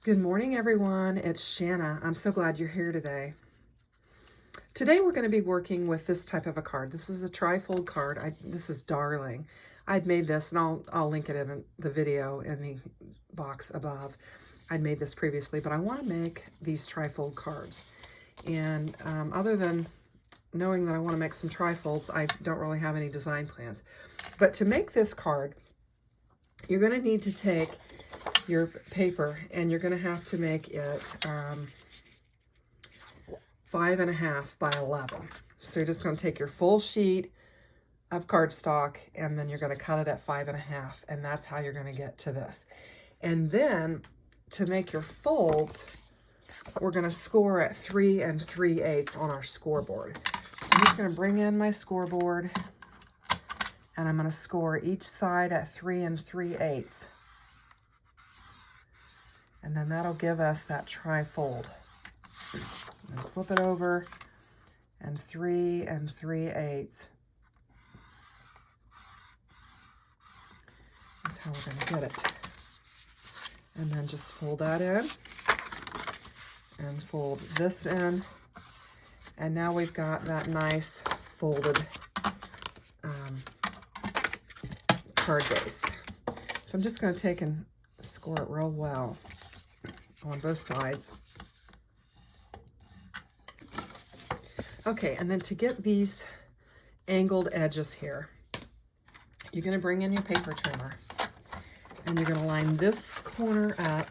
Good morning, everyone. It's Shanna. I'm so glad you're here today. Today we're going to be working with this type of a card. This is a trifold card. This is darling. I'd made this, and I'll link it in the video in the box above. I'd made this previously, but I want to make these trifold cards. And other than knowing that I want to make some trifolds, I don't really have any design plans. But to make this card, you're going to need to take your paper, and you're going to have to make it 5.5 by 11. So you're just going to take your full sheet of cardstock, and then you're going to cut it at 5.5, and that's how you're going to get to this. And then to make your folds, we're going to score at 3 3/8 on our scoreboard. So I'm just going to bring in my scoreboard, and I'm going to score each side at 3 3/8. And then that'll give us that trifold. And flip it over, and 3 3/8. That's how we're going to get it. And then just fold that in, and fold this in. And now we've got that nice folded card base. So I'm just going to take and score it real well on both sides. Okay, and then to get these angled edges here, you're going to bring in your paper trimmer, and you're going to line this corner up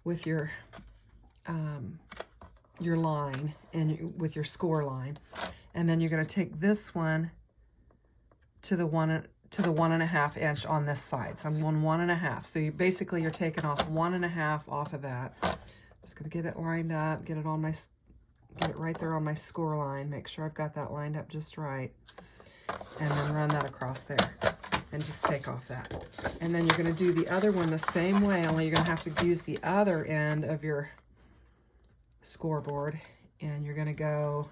with your line and with your score line, and then you're going to take this one to the 1.5 inch on this side. So I'm going 1.5. So you're taking off 1.5 off of that. Just gonna get it lined up, get it right there on my score line. Make sure I've got that lined up just right, and then run that across there, and just take off that. And then you're gonna do the other one the same way, only you're gonna have to use the other end of your scoreboard, and you're gonna go.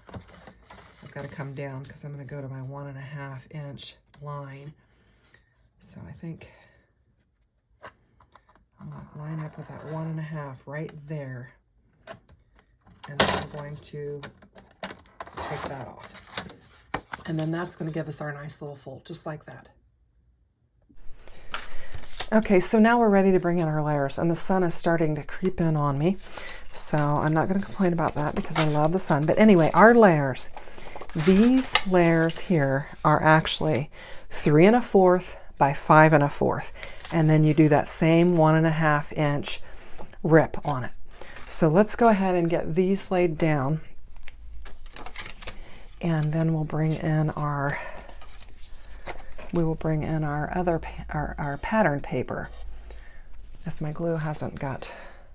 I've got to come down because I'm going to go to my 1.5 inch line. So I think I'm going to line up with that 1.5 right there. And then I'm going to take that off. And then that's going to give us our nice little fold, just like that. Okay, so now we're ready to bring in our layers, and the sun is starting to creep in on me. So I'm not going to complain about that because I love the sun. But anyway, our layers. These layers here are actually 3 1/4 by 5 1/4, and then you do that same 1.5 inch rip on it. So let's go ahead and get these laid down, and then we'll bring in our our pattern paper. If my glue hasn't got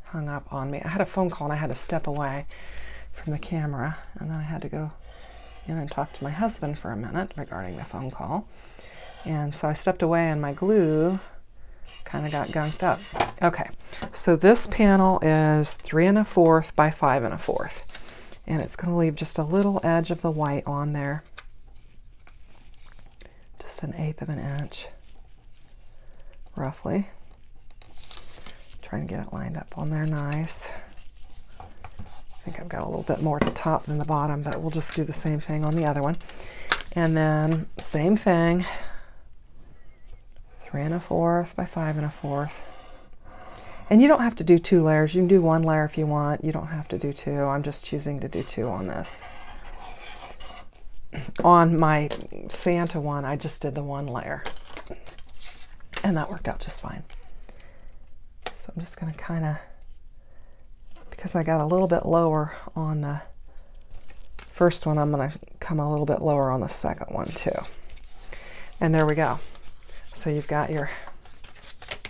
hung up on me, I had a phone call and I had to step away from the camera, and then I had to go in and talk to my husband for a minute regarding the phone call. And so I stepped away, and my glue kind of got gunked up. Okay, so this panel is 3 1/4 by 5 1/4, and it's going to leave just a little edge of the white on there, just 1/8 of an inch, roughly. Trying to get it lined up on there nice. I think I've got a little bit more at the top than the bottom, but we'll just do the same thing on the other one. And then same thing, 3 1/4 by 5 1/4. And you don't have to do 2 layers. You can do 1 layer if you want. You don't have to do 2. I'm just choosing to do 2 on this. On my Santa one, I just did the 1 layer, and that worked out just fine. So I'm just going to kind of, because I got a little bit lower on the first one, I'm going to come a little bit lower on the second one too. And there we go. So you've got your,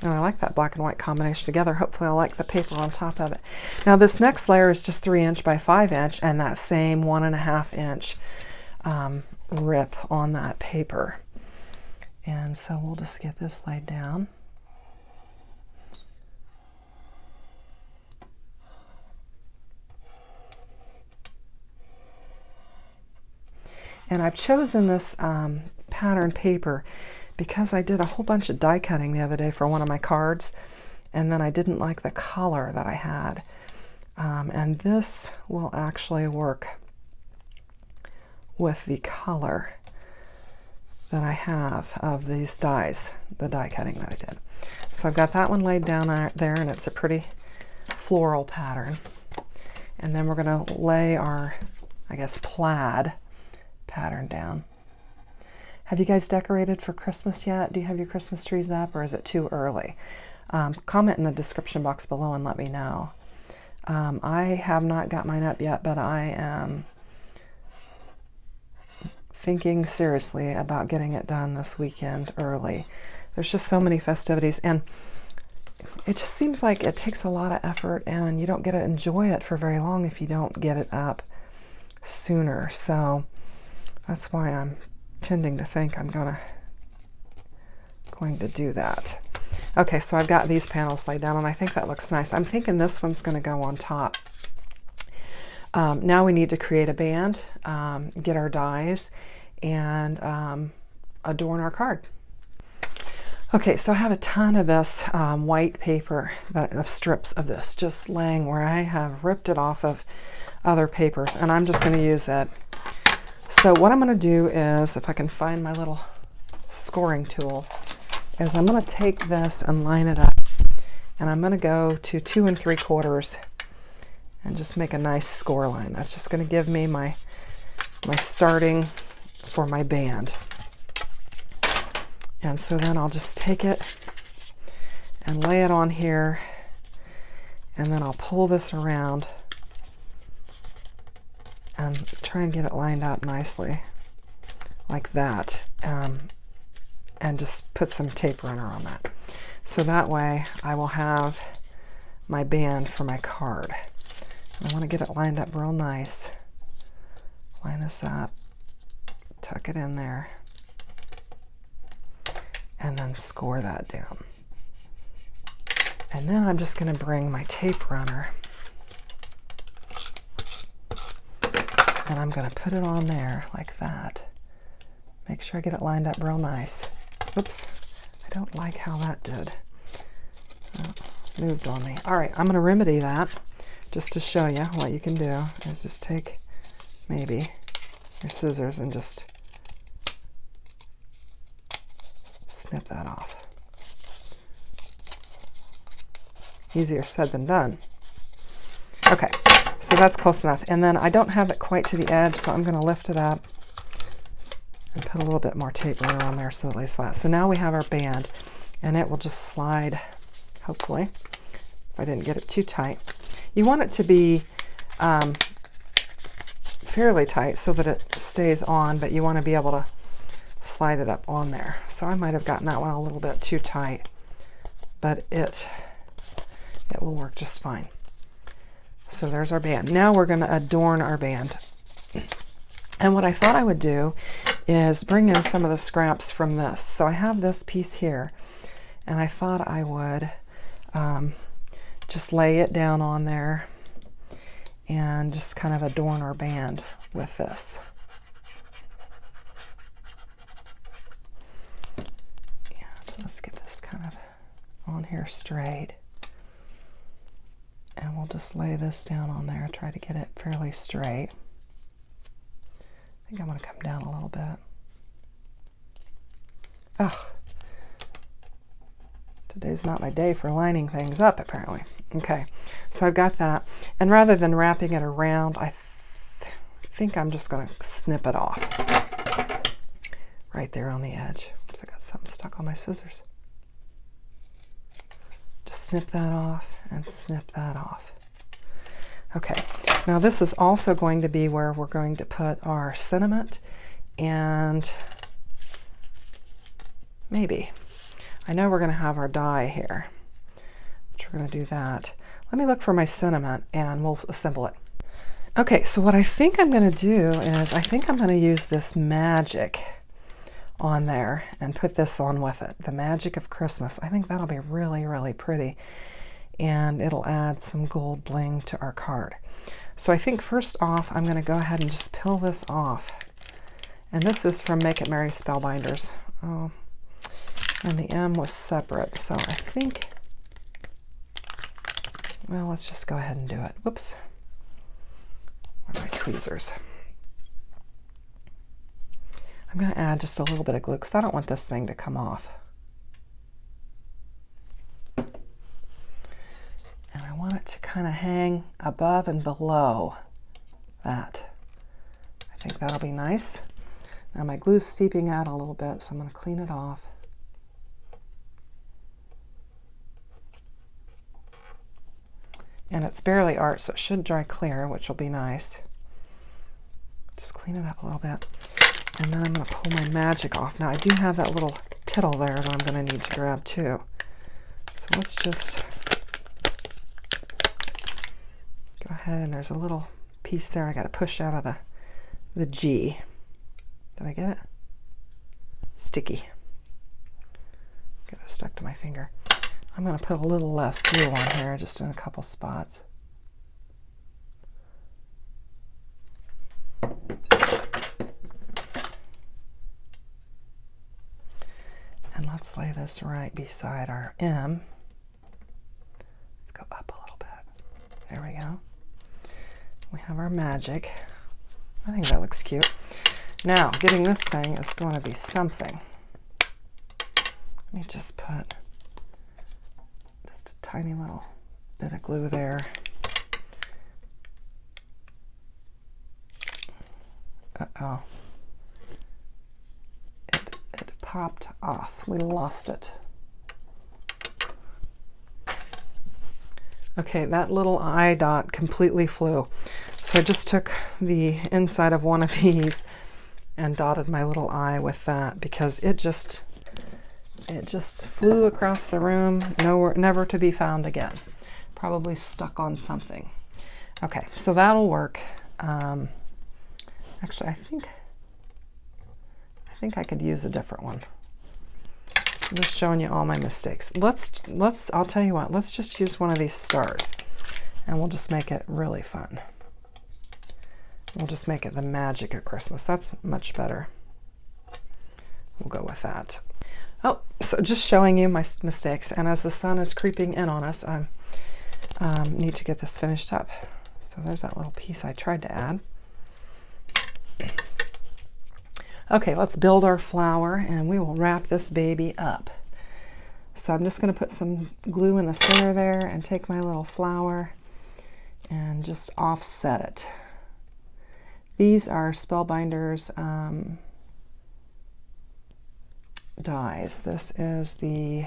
and I like that black and white combination together. Hopefully I like the paper on top of it. Now this next layer is just 3 inch by 5 inch, and that same 1.5 inch rip on that paper. And so we'll just get this laid down. And I've chosen this pattern paper because I did a whole bunch of die cutting the other day for one of my cards, and then I didn't like the color that I had. And this will actually work with the color that I have of these dies, the die cutting that I did. So I've got that one laid down there, and it's a pretty floral pattern. And then we're going to lay our, I guess, plaid pattern down. Have you guys decorated for Christmas yet? Do you have your Christmas trees up, or is it too early? Comment in the description box below and let me know. I have not got mine up yet, but I am thinking seriously about getting it done this weekend early. There's just so many festivities, and it just seems like it takes a lot of effort, and you don't get to enjoy it for very long if you don't get it up sooner. So that's why I'm tending to think I'm going to do that. Okay, so I've got these panels laid down, and I think that looks nice. I'm thinking this one's going to go on top. Now we need to create a band, get our dies, and adorn our card. Okay, so I have a ton of this white paper, of strips of this, just laying where I have ripped it off of other papers, and I'm just going to use it. So what I'm going to do is, if I can find my little scoring tool, is I'm going to take this and line it up, and I'm going to go to 2 3/4 and just make a nice score line. That's just going to give me my starting for my band. And so then I'll just take it and lay it on here, and then I'll pull this around and try and get it lined up nicely like that, and just put some tape runner on that. So that way I will have my band for my card. I want to get it lined up real nice. Line this up, tuck it in there, and then score that down. And then I'm just going to bring my tape runner, and I'm going to put it on there like that. Make sure I get it lined up real nice. Oops, I don't like how that did. Moved on me. All right, I'm going to remedy that just to show you what you can do is just take maybe your scissors and just snip that off. Easier said than done. Okay, so that's close enough. And then I don't have it quite to the edge, so I'm going to lift it up and put a little bit more tape runner on there so it lays flat. So now we have our band, and it will just slide, hopefully, if I didn't get it too tight. You want it to be fairly tight so that it stays on, but you want to be able to slide it up on there. So I might have gotten that one a little bit too tight, but it will work just fine. So there's our band. Now we're going to adorn our band. And what I thought I would do is bring in some of the scraps from this. So I have this piece here, and I thought I would just lay it down on there and just kind of adorn our band with this. And let's get this kind of on here straight. And we'll just lay this down on there, try to get it fairly straight. I think I'm going to come down a little bit. Ugh. Today's not my day for lining things up, apparently. Okay, so I've got that. And rather than wrapping it around, I think I'm just going to snip it off. Right there on the edge. Oops, I got something stuck on my scissors. Just snip that off and snip that off. Okay, now this is also going to be where we're going to put our sentiment, and maybe, I know we're going to have our die here, which we're going to do that. Let me look for my sentiment and we'll assemble it. Okay, so what I think I'm going to do is I think I'm going to use this magic on there and put this on with it. The Magic of Christmas. I think that'll be really, really pretty, and it'll add some gold bling to our card. So I think first off, I'm going to go ahead and just peel this off. And this is from Make It Merry Spellbinders. Oh, and the M was separate, so I think Well, let's just go ahead and do it. Whoops. Where are my tweezers? I'm going to add just a little bit of glue because I don't want this thing to come off. And I want it to kind of hang above and below that. I think that'll be nice. Now my glue's seeping out a little bit, so I'm going to clean it off. And it's barely art, so it should dry clear, which will be nice. Just clean it up a little bit. And then I'm going to pull my magic off. Now I do have that little tittle there that I'm going to need to grab too. So let's just go ahead, and there's a little piece there I got to push out of the G. Did I get it? Sticky. Got it stuck to my finger. I'm going to put a little less glue on here, just in a couple spots. And let's lay this right beside our M. Let's go up a little bit. There we go. We have our magic. I think that looks cute. Now, getting this thing is going to be something. Let me just put just a tiny little bit of glue there. Uh-oh. It popped off. We lost it. Okay, that little eye dot completely flew. So I just took the inside of one of these and dotted my little eye with that because it just flew across the room, nowhere, never to be found again. Probably stuck on something. Okay, so that'll work. Actually, I think I could use a different one. I'm just showing you all my mistakes. I'll tell you what, let's just use one of these stars and we'll just make it really fun. We'll just make it the magic of Christmas. That's much better. We'll go with that. Oh, so just showing you my mistakes. And as the sun is creeping in on us, I need to get this finished up. So there's that little piece I tried to add. Okay, let's build our flower and we will wrap this baby up. So I'm just going to put some glue in the center there and take my little flower and just offset it. These are Spellbinders dies. This is the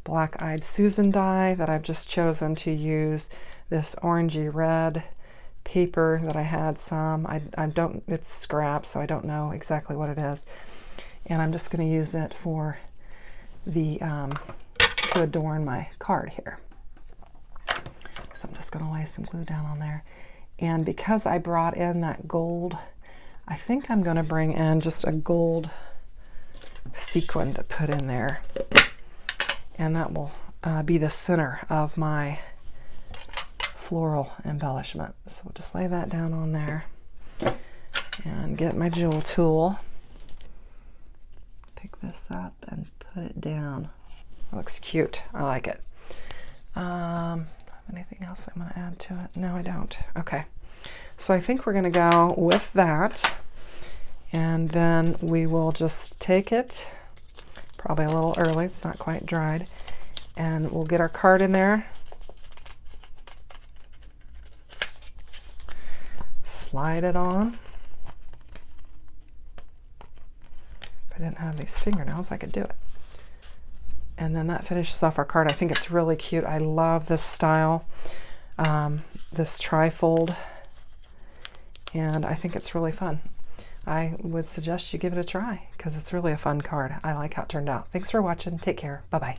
Black Eyed Susan die that I've just chosen to use this orangey red paper that I had some. I don't, it's scrap, so I don't know exactly what it is. And I'm just going to use it for the, to adorn my card here. So I'm just going to lay some glue down on there. And because I brought in that gold, I think I'm going to bring in just a gold sequin to put in there. And that will be the center of my floral embellishment. So we'll just lay that down on there and get my jewel tool. Pick this up and put it down. It looks cute. I like it. Anything else I'm going to add to it? No, I don't. Okay. So I think we're going to go with that. And then we will just take it, probably a little early, it's not quite dried, and we'll get our card in there. Slide it on. If I didn't have these fingernails, I could do it. And then that finishes off our card. I think it's really cute. I love this style, this trifold, and I think it's really fun. I would suggest you give it a try because it's really a fun card. I like how it turned out. Thanks for watching. Take care. Bye-bye.